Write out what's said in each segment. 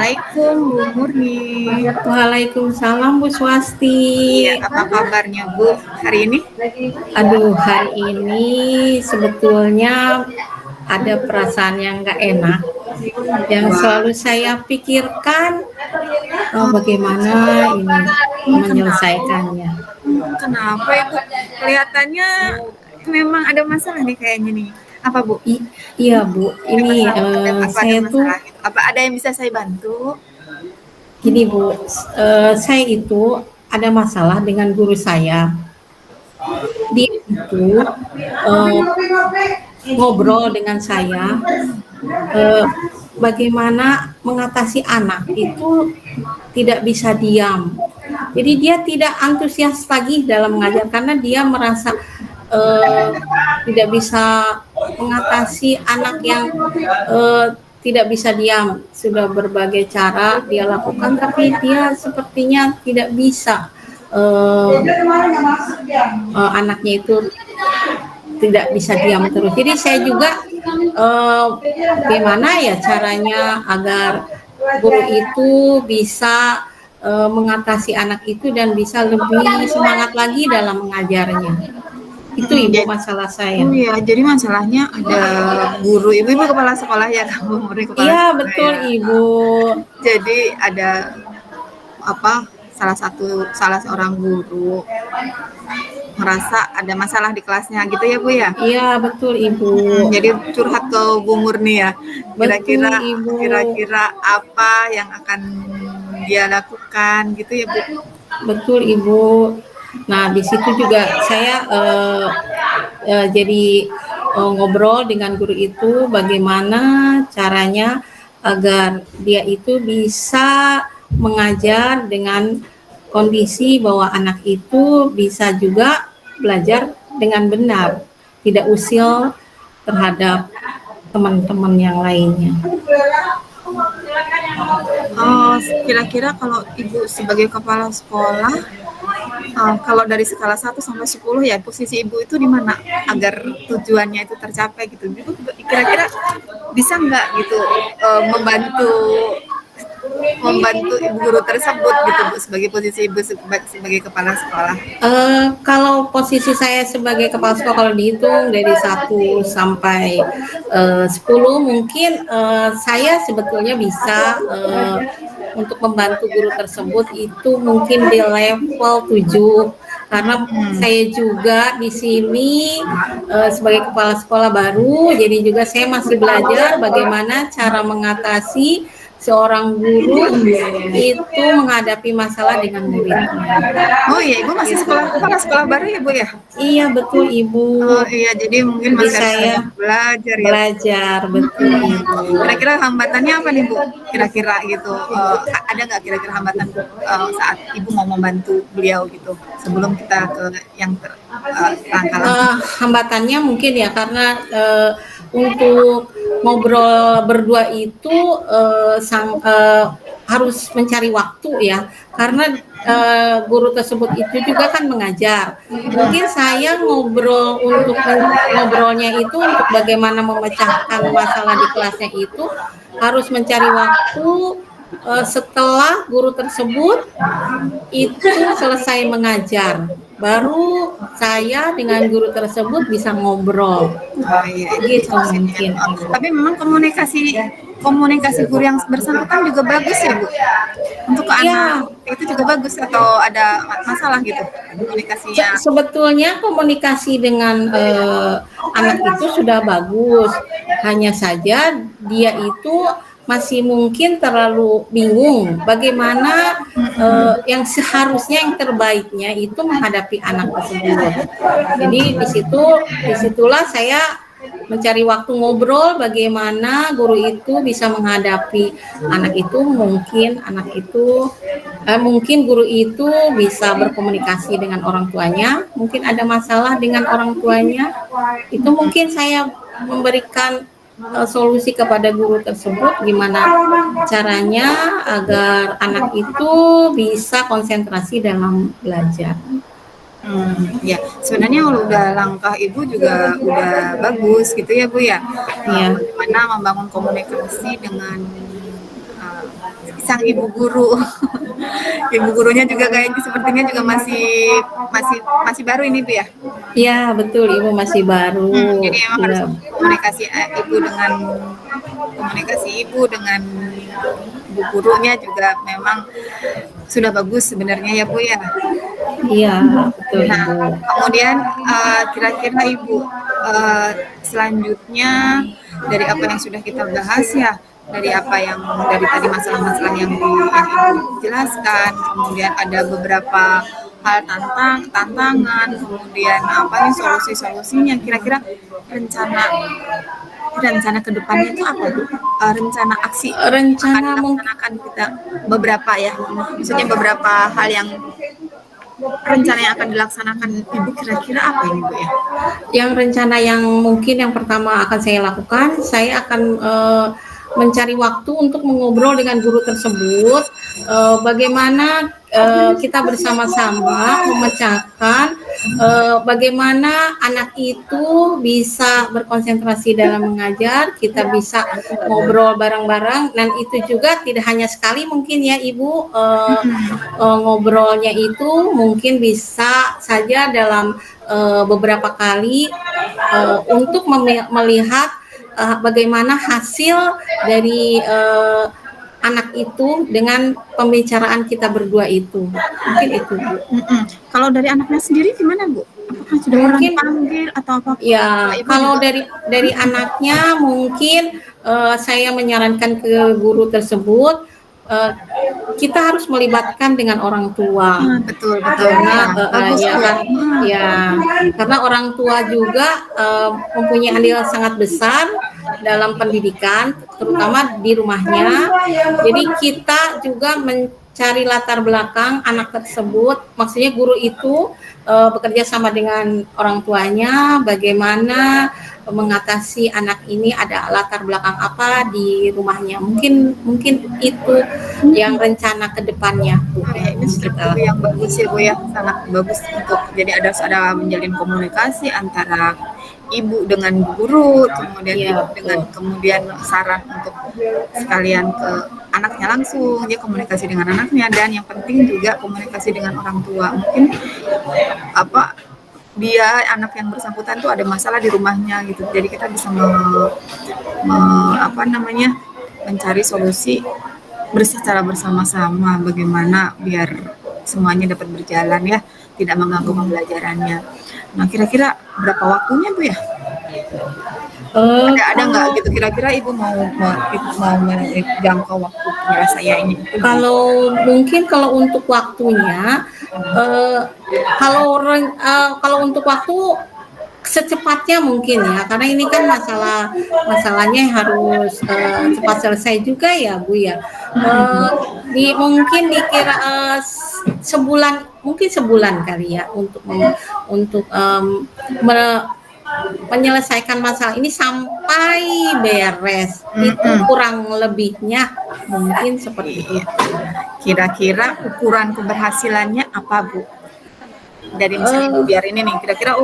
Assalamualaikum Bu Murni. Waalaikumsalam Bu Swasti. Iya, apa kabarnya Bu hari ini? Aduh, hari ini sebetulnya ada perasaan yang nggak enak yang Wah, selalu saya pikirkan, bagaimana ini kenapa? menyelesaikannya. Kenapa Ibu? Kelihatannya memang ada masalah nih kayaknya nih. Apa Bu? Iya Bu, ini Ada saya tuh masalah gitu? Apa ada yang bisa saya bantu? gini Bu, saya itu ada masalah dengan guru saya. Dia itu eh, ngobrol dengan saya, bagaimana mengatasi anak itu tidak bisa diam. Jadi dia tidak antusias lagi dalam mengajar karena dia merasa tidak bisa mengatasi anak yang tidak bisa diam. Sudah berbagai cara dia lakukan, tapi dia sepertinya tidak bisa. Anaknya itu tidak bisa diam terus. Jadi saya juga bagaimana ya caranya agar guru itu bisa mengatasi anak itu dan bisa lebih semangat lagi dalam mengajarnya. Itu Ibu masalah saya. Oh ya, jadi masalahnya ada guru, ibu kepala sekolah ya, kamu murid kepala Iya sekolah betul ya. Ibu. Jadi ada apa? Salah seorang guru merasa ada masalah di kelasnya gitu ya Bu ya. Iya betul Ibu. Jadi curhat ke Bu Murni ya. Betul Kira-kira Ibu. kira-kira apa yang akan dia lakukan gitu ya Bu. Betul Ibu. Nah di situ juga saya jadi ngobrol dengan guru itu bagaimana caranya agar dia itu bisa mengajar dengan kondisi bahwa anak itu bisa juga belajar dengan benar, tidak usil terhadap teman-teman yang lainnya. Oh, kira-kira kalau Ibu sebagai kepala sekolah, kalau dari skala 1 sampai 10 ya, posisi Ibu itu di mana agar tujuannya itu tercapai gitu. Ibu kira-kira bisa nggak gitu membantu membantu ibu guru tersebut gitu Bu, sebagai posisi Ibu sebagai kepala sekolah. Kalau posisi saya sebagai kepala sekolah kalau dihitung dari 1 sampai 10 mungkin saya sebetulnya bisa untuk membantu guru tersebut itu mungkin di level 7 karena saya juga di sini sebagai kepala sekolah baru, jadi juga saya masih belajar bagaimana cara mengatasi seorang guru itu menghadapi masalah dengan muridnya. Oh iya, Ibu masih kepala sekolah baru ya Bu ya? Iya betul Ibu. Oh iya, jadi mungkin Jadi masih harus saya banyak belajar ya. belajar betul Ibu. Kira-kira hambatannya apa nih Bu? Kira-kira gitu, ada nggak kira-kira hambatan saat Ibu mau membantu beliau gitu? Sebelum kita ke yang langkah-langkah. Hambatannya mungkin ya karena untuk ngobrol berdua itu harus mencari waktu ya karena guru tersebut itu juga kan mengajar. Mungkin saya ngobrolnya itu untuk bagaimana memecahkan masalah di kelasnya itu harus mencari waktu setelah guru tersebut itu selesai mengajar, baru saya dengan guru tersebut bisa ngobrol. Oh iya, itu Gitu solusinya. mungkin. Tapi memang komunikasi guru yang bersangkutan juga bagus ya Bu. Untuk anak Ya, itu juga bagus atau ada masalah gitu komunikasinya? sebetulnya komunikasi dengan anak itu sudah bagus. Hanya saja dia itu masih mungkin terlalu bingung bagaimana yang seharusnya yang terbaiknya itu menghadapi anak tersebut. Jadi disitulah saya mencari waktu ngobrol bagaimana guru itu bisa menghadapi anak itu, mungkin guru itu bisa berkomunikasi dengan orang tuanya, mungkin ada masalah dengan orang tuanya, itu mungkin saya memberikan solusi kepada guru tersebut gimana caranya agar anak itu bisa konsentrasi dalam belajar. Ya, sebenarnya kalau udah langkah Ibu juga udah bagus gitu ya Bu ya. Ya. Bagaimana membangun komunikasi dengan sang ibu guru. Ibu gurunya juga kayaknya sepertinya juga masih masih masih baru ini Bu ya. Iya betul, Ibu masih baru. Jadi emang harus Iya, komunikasi ibu dengan bu gurunya juga memang sudah bagus sebenarnya ya Bu ya. iya betul Nah, Ibu. kemudian kira-kira Ibu selanjutnya dari apa yang sudah kita bahas ya, dari apa yang dari tadi masalah-masalah yang Ibu jelaskan, kemudian ada beberapa hal tantangan, kemudian apa nih solusi-solusinya, kira-kira rencana rencana kedepannya itu apa Bu? Rencana aksi akan Rencana mungkin dilaksanakan kita beberapa ya, maksudnya beberapa hal yang rencana yang akan dilaksanakan Ibu kira-kira apa ini Bu ya? yang rencana yang mungkin yang pertama akan saya lakukan, saya akan mencari waktu untuk mengobrol dengan guru tersebut, bagaimana kita bersama-sama memecahkan bagaimana anak itu bisa berkonsentrasi dalam mengajar, kita bisa ngobrol bareng-bareng, dan itu juga tidak hanya sekali mungkin ya Ibu, ngobrolnya itu mungkin bisa saja dalam beberapa kali untuk melihat bagaimana hasil dari anak itu dengan pembicaraan kita berdua itu. Mungkin itu, Bu. Kalau dari anaknya sendiri gimana Bu? Apakah sudah pernah Mungkin dipanggil atau apa? ya, Ibu kalau juga dari anaknya mungkin saya menyarankan ke guru tersebut, kita harus melibatkan dengan orang tua. betul Karena ya. Bagus ya Bu. kan, ya karena orang tua juga mempunyai andil sangat besar dalam pendidikan, terutama di rumahnya. Jadi kita juga mencari latar belakang anak tersebut, maksudnya guru itu bekerja sama dengan orang tuanya, bagaimana mengatasi anak ini, ada latar belakang apa di rumahnya. Mungkin itu yang rencana kedepannya Bu, yang Ini kita strategi yang lakukan. bagus ya Bu ya, sangat bagus untuk jadi ada menjalin komunikasi antara ibu dengan guru, kemudian Iya ibu dengan betul. kemudian saran untuk sekalian ke anaknya langsung, dia komunikasi dengan anaknya, dan yang penting juga komunikasi dengan orang tua. Mungkin apa dia anak yang bersangkutan tuh ada masalah di rumahnya gitu, jadi kita bisa apa namanya mencari solusi secara bersama-sama bagaimana biar semuanya dapat berjalan ya, tidak mengganggu pembelajarannya. Nah, kira-kira berapa waktunya Bu ya? Ada nggak Kalau gitu kira-kira Ibu mau menjangkau waktu penyelesaian ini? kalau untuk waktunya, eh, kalau untuk waktu secepatnya mungkin ya, karena ini kan masalahnya harus cepat selesai juga ya Bu ya. Eh, mungkin dikira mungkin sebulan kali ya untuk menyelesaikan masalah ini sampai beres. Itu kurang lebihnya mungkin seperti itu. Kira-kira ukuran keberhasilannya apa Bu? Dari misalnya Ibu biar ini nih, kira-kira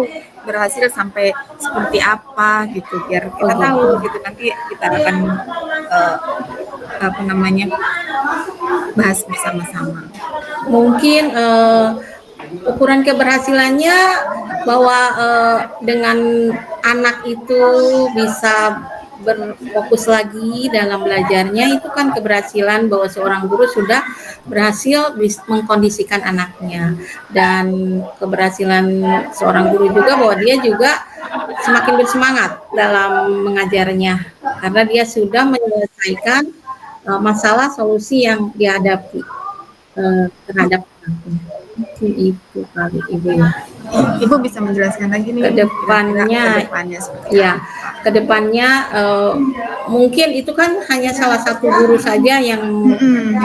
berhasil sampai seperti apa gitu, biar kita tahu gitu, nanti kita akan apa namanya bahas bersama-sama. Mungkin ukuran keberhasilannya bahwa dengan anak itu bisa berfokus lagi dalam belajarnya, itu kan keberhasilan bahwa seorang guru sudah berhasil mengkondisikan anaknya, dan keberhasilan seorang guru juga bahwa dia juga semakin bersemangat dalam mengajarnya karena dia sudah menyelesaikan masalah solusi yang dihadapi terhadap anaknya. Mungkin itu kali Ibu ya. Ibu bisa menjelaskan lagi nih Kedepannya ya, kedepannya mungkin itu kan hanya salah satu guru saja yang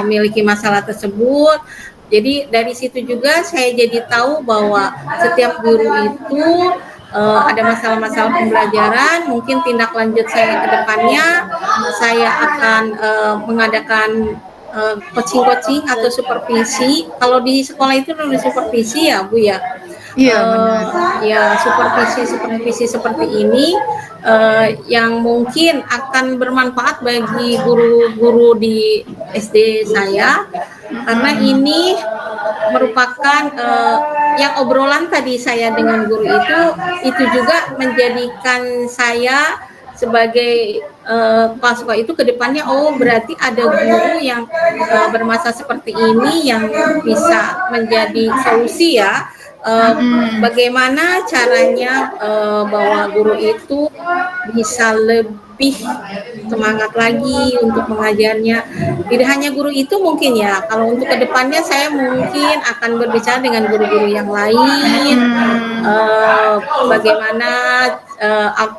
memiliki masalah tersebut. Jadi dari situ juga saya jadi tahu bahwa setiap guru itu ada masalah-masalah pembelajaran. Mungkin tindak lanjut saya ke depannya, saya akan mengadakan coaching atau supervisi. Kalau di sekolah itu nulis supervisi ya Bu ya. Iya, benar. Ya supervisi seperti ini yang mungkin akan bermanfaat bagi guru-guru di SD saya, karena ini merupakan yang obrolan tadi saya dengan guru itu juga menjadikan saya sebagai kepala sekolah itu ke depannya, oh berarti ada guru yang bermasalah seperti ini yang bisa menjadi solusi ya. Bagaimana caranya bahwa guru itu bisa lebih semangat lagi untuk mengajarnya. Tidak hanya guru itu mungkin ya, kalau untuk kedepannya saya mungkin akan berbicara dengan guru-guru yang lain, bagaimana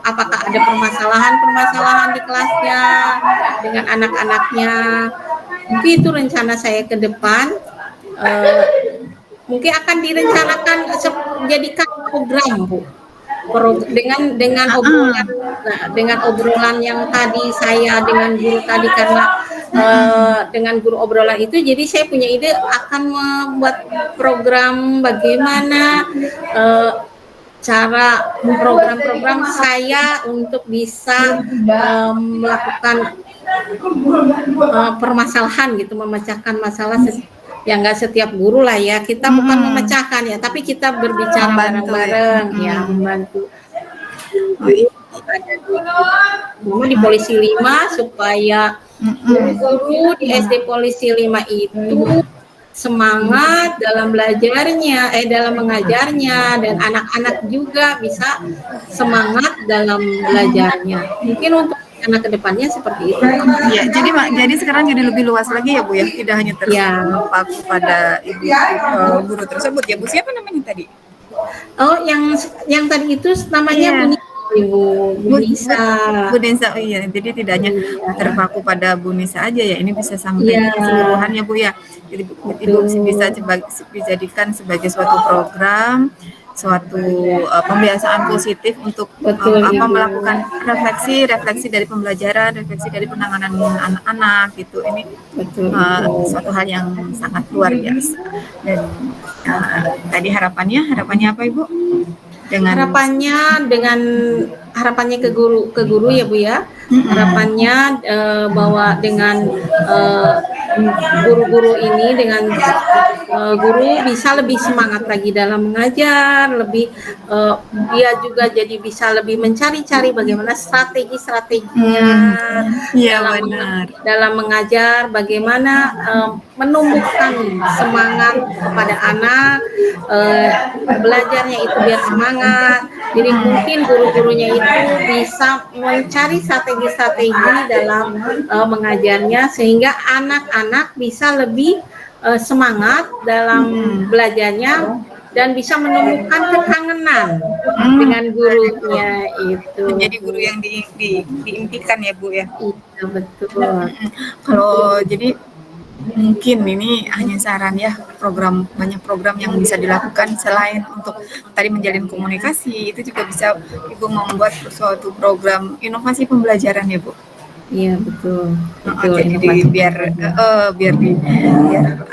apakah ada permasalahan di kelasnya dengan anak-anaknya. Mungkin itu rencana saya ke depan. Mungkin akan direncanakan jadikan program, Bu. Dengan obrolan yang tadi saya dengan guru tadi, karena dengan guru obrolan itu, jadi saya punya ide akan membuat program bagaimana cara program-program saya untuk bisa melakukan permasalahan gitu, memecahkan masalah. Ya nggak setiap guru lah ya, kita bukan memecahkan ya, tapi kita berbicara bareng-bareng ya, membantu. Ada di Polisi 5 supaya guru di SD Polisi 5 itu semangat dalam belajarnya, dalam mengajarnya, dan anak-anak juga bisa semangat dalam belajarnya. Mungkin untuk anak kedepannya seperti itu. Ya, jadi sekarang jadi lebih luas lagi ya Bu ya, tidak hanya terpaku pada ibu guru tersebut ya Bu. Siapa namanya tadi? Oh, yang tadi itu namanya Bu Nisa. Bu Nisa, oh iya. Jadi tidak hanya terpaku pada Bu Nisa aja ya, ini bisa sampai keseluruhan ya Bu ya. Jadi Ibu bisa dijadikan sebagai suatu program, suatu pembiasaan positif untuk melakukan refleksi dari pembelajaran, refleksi dari penanganan anak-anak gitu. Ini suatu hal yang sangat luar biasa. Dan tadi harapannya apa Ibu? Harapannya ke guru ya Bu ya. Harapannya bahwa dengan guru-guru ini, dengan guru bisa lebih semangat lagi dalam mengajar, lebih dia juga jadi bisa lebih mencari-cari bagaimana strategi-strateginya dalam mengajar, bagaimana menumbuhkan semangat kepada anak, belajarnya itu biar semangat. Jadi mungkin guru-gurunya itu bisa mencari strategi-strategi dalam mengajarnya, sehingga anak-anak bisa lebih semangat dalam belajarnya dan bisa menemukan kekangenan dengan gurunya itu. Menjadi guru yang diimpikan ya Bu ya. Iya betul. Kalau jadi mungkin ini hanya saran ya, banyak program yang bisa dilakukan selain untuk tadi menjalin komunikasi, itu juga bisa Ibu membuat suatu program inovasi pembelajaran ya Bu. Iya betul. Jadi biar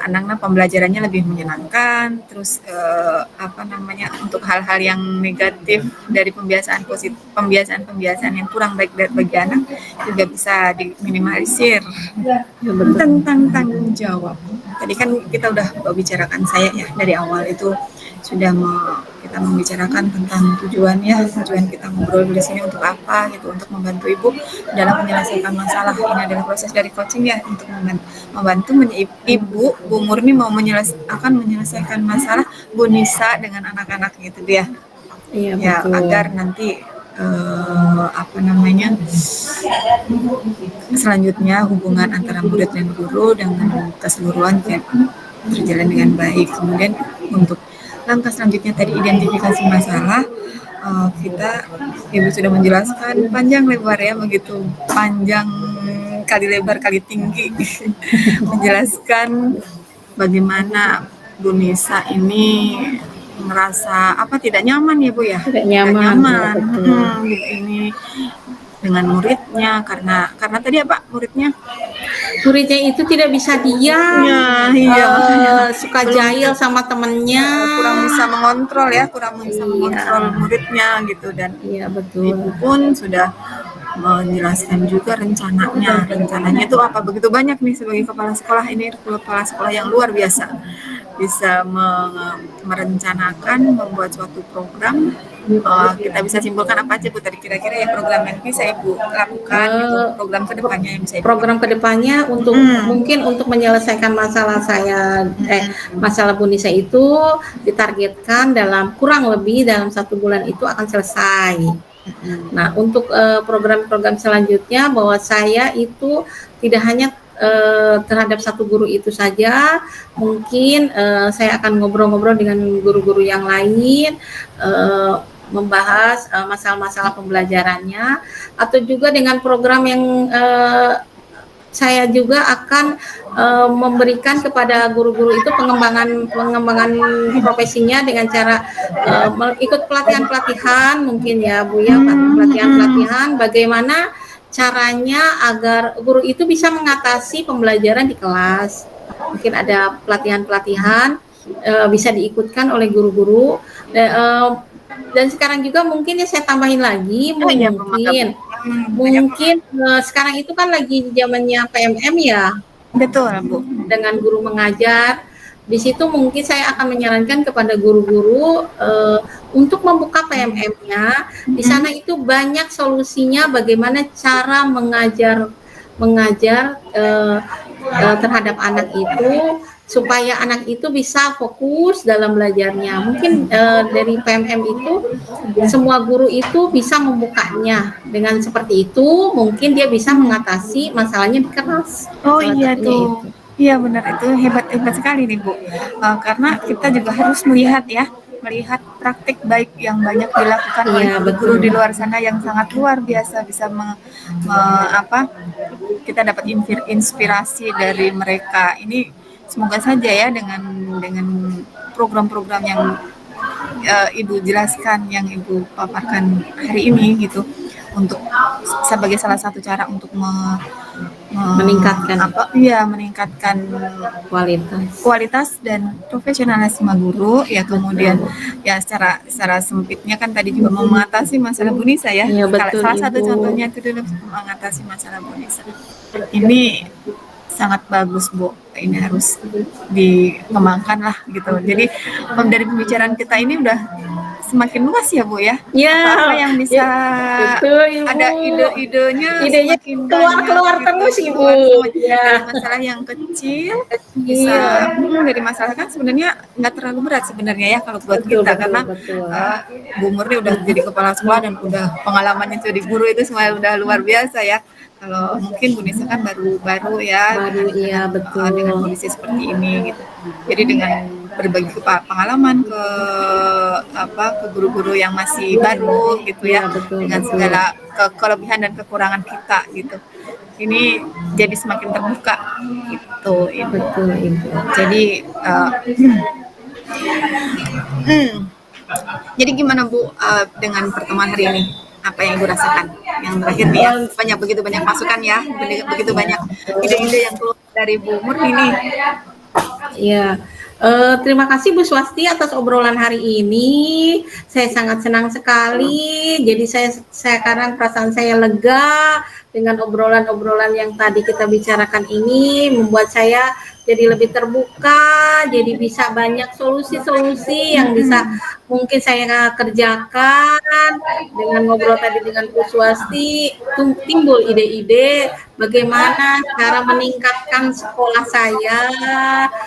anak-anak pembelajarannya lebih menyenangkan, terus untuk hal-hal yang negatif dari pembiasaan yang kurang baik bagi anak juga bisa diminimalisir. Tentang tanggung jawab, tadi kan kita udah bicarakan, saya ya dari awal itu sudah kita membicarakan tentang tujuan kita ngobrol di sini untuk apa gitu, untuk membantu Ibu dalam menyelesaikan masalah. Ini adalah proses dari coaching ya, untuk membantu Ibu Bu Murni mau menyelesaikan masalah Bu Nisa dengan anak-anak gitu ya. Iya, ya betul. Agar nanti selanjutnya hubungan antara murid dan guru dengan keseluruhan berjalan dengan baik. Kemudian untuk langkah selanjutnya tadi identifikasi masalah, Ibu sudah menjelaskan panjang lebar ya, begitu panjang kali lebar kali tinggi menjelaskan bagaimana Bu Nisa ini merasa tidak nyaman ya Bu ya, tidak nyaman. Ini dengan muridnya, karena tadi muridnya muridnya itu tidak bisa diam, iya makanya suka belum jahil sama temennya. kurang bisa mengontrol ya, kurang bisa Iya, mengontrol muridnya gitu. Dan iya betul. ibu pun sudah menjelaskan juga rencananya itu apa, begitu banyak nih sebagai kepala sekolah. Ini kepala sekolah yang luar biasa, bisa merencanakan, membuat suatu program. Kita bisa simpulkan apa aja Bu tadi kira-kira ya program yang bisa Ibu lakukan gitu, program kedepannya yang bisa Ibu Program kedepannya untuk mungkin untuk menyelesaikan masalah saya, masalah Bu Nisa itu ditargetkan dalam kurang lebih dalam 1 bulan itu akan selesai. Nah, untuk program-program selanjutnya bahwa saya itu tidak hanya terhadap satu guru itu saja, mungkin saya akan ngobrol-ngobrol dengan guru-guru yang lain, membahas masalah-masalah pembelajarannya, atau juga dengan program yang saya juga akan memberikan kepada guru-guru itu pengembangan profesinya dengan cara ikut pelatihan-pelatihan mungkin ya Bu ya, pelatihan-pelatihan bagaimana caranya agar guru itu bisa mengatasi pembelajaran di kelas. Mungkin ada pelatihan-pelatihan bisa diikutkan oleh guru-guru. Dan sekarang juga mungkin ya saya tambahin lagi, mungkin sekarang itu kan lagi zamannya PMM ya. Betul Bu. Dengan guru mengajar, di situ mungkin saya akan menyarankan kepada guru-guru untuk membuka PMM-nya. Di sana itu banyak solusinya bagaimana cara mengajar terhadap anak itu supaya anak itu bisa fokus dalam belajarnya. Mungkin dari PMM itu semua guru itu bisa membukanya. Dengan seperti itu mungkin dia bisa mengatasi masalahnya di kelas. Oh iya tuh. Iya benar, itu hebat sekali nih Bu. Karena kita juga harus melihat praktik baik yang banyak dilakukan oleh guru di luar sana yang sangat luar biasa, bisa kita dapat inspirasi dari mereka. Ini semoga saja ya dengan program-program yang Ibu jelaskan, yang Ibu paparkan hari ini gitu, untuk sebagai salah satu cara untuk meningkatkan kualitas dan profesionalisme guru ya. Kemudian ya secara sempitnya kan tadi juga mau mengatasi masalah Bu Nisa ya. Salah satu contohnya itu dulu mengatasi masalah Bu Nisa. Ini sangat bagus Bu, ini harus dikembangkan lah gitu. Jadi dari pembicaraan kita ini udah semakin luas ya Bu ya. Apa yang bisa ada idenya keluar terus Ibu. Dari masalah yang kecil bisa dari masalah kan sebenarnya nggak terlalu berat sebenarnya ya kalau buat kita, karena Bu Murni udah jadi kepala sekolah dan udah pengalamannya jadi guru itu semua udah luar biasa ya. Kalau mungkin Bu Nisa kan baru ya, dengan kondisi seperti ini gitu. Jadi dengan berbagi pengalaman ke guru-guru yang masih baru gitu ya, dengan segala kelebihan dan kekurangan kita gitu. Ini jadi semakin terbuka gitu. Jadi jadi gimana Bu dengan pertemuan hari ini? Apa yang Ibu rasakan? Yang terakhir nih ya, begitu banyak masukan ya, begitu banyak ide-ide yang keluar dari Bu Murni nih. Iya. Terima kasih Bu Swasti atas obrolan hari ini. Saya sangat senang sekali. Jadi saya sekarang perasaan saya lega dengan obrolan-obrolan yang tadi kita bicarakan ini, membuat saya jadi lebih terbuka, jadi bisa banyak solusi-solusi yang bisa mungkin saya kerjakan. Dengan ngobrol tadi dengan Bu Swasti, timbul ide-ide bagaimana cara meningkatkan sekolah saya.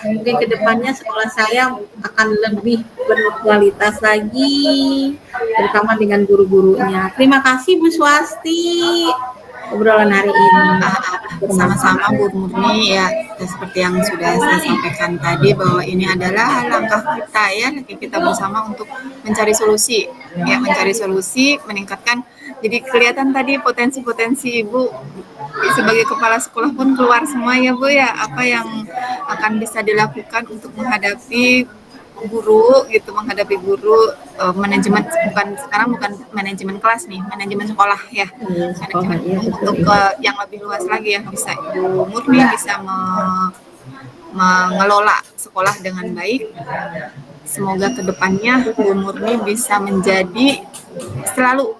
Mungkin kedepannya sekolah saya akan lebih berkualitas lagi, terutama dengan guru-gurunya. Terima kasih Bu Swasti obrolan hari ini. Sama-sama Bu Murni ya, seperti yang sudah saya sampaikan tadi bahwa ini adalah langkah kita ya, kita bersama untuk mencari solusi ya, meningkatkan. Jadi kelihatan tadi potensi-potensi Ibu sebagai kepala sekolah pun keluar semua ya Bu ya, apa yang akan bisa dilakukan untuk menghadapi guru gitu, menghadapi guru, manajemen, bukan manajemen kelas nih, manajemen sekolah ya, Iya, sekolah manajemen ya betul untuk Ibu. yang lebih luas lagi ya, bisa Ibu Murni bisa mengelola sekolah dengan baik. Semoga kedepannya Bu Murni bisa menjadi selalu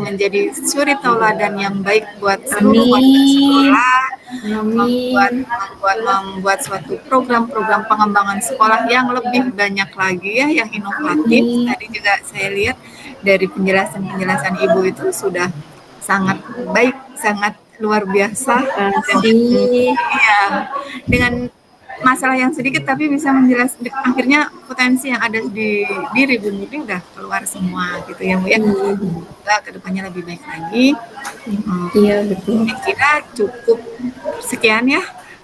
menjadi suri tauladan yang baik buat seluruh warga Amin. sekolah, membuat Amin. membuat membuat suatu program-program pengembangan sekolah yang lebih banyak lagi ya, yang inovatif. Amin. Tadi juga saya lihat dari penjelasan-penjelasan Ibu itu sudah sangat baik, sangat luar biasa Terima dengan kasih. iya, dengan masalah yang sedikit tapi bisa menjelaskan akhirnya potensi yang ada di diri Bu Murni udah keluar semua gitu ya Bu ya. Iya, Semoga kedepannya lebih baik lagi. iya betul. Saya kira cukup sekian ya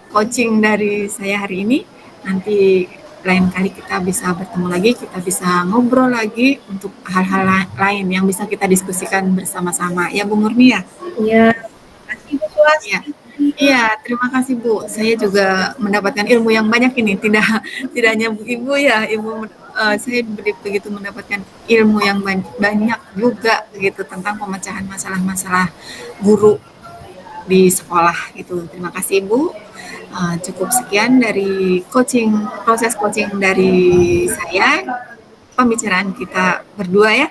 coaching dari saya hari ini. Nanti lain kali kita bisa bertemu lagi, kita bisa ngobrol lagi untuk hal-hal lain yang bisa kita diskusikan bersama-sama ya Bu Murni ya. Iya, terima kasih Bu Iya. Swasti. Iya, terima kasih Bu. Saya juga mendapatkan ilmu yang banyak ini. Tidak hanya Bu Ibu ya, saya begitu mendapatkan ilmu yang banyak juga gitu tentang pemecahan masalah-masalah guru di sekolah gitu. Terima kasih Bu. Cukup sekian dari proses coaching dari saya, pembicaraan kita berdua ya.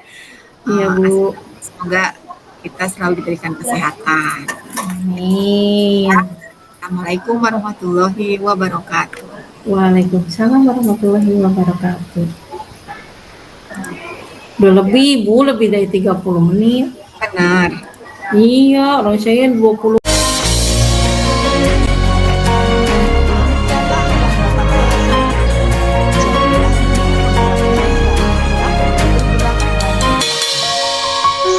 Iya Bu. Semoga kita selalu diberikan kesehatan. Amin. Assalamualaikum warahmatullahi wabarakatuh. Waalaikumsalam warahmatullahi wabarakatuh. Udah lebih Bu, lebih dari 30 menit. Benar. Iya, orang saya 20.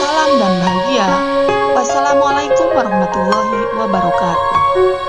Salam dan bahagia. Wassalamualaikum warahmatullahi wabarakatuh.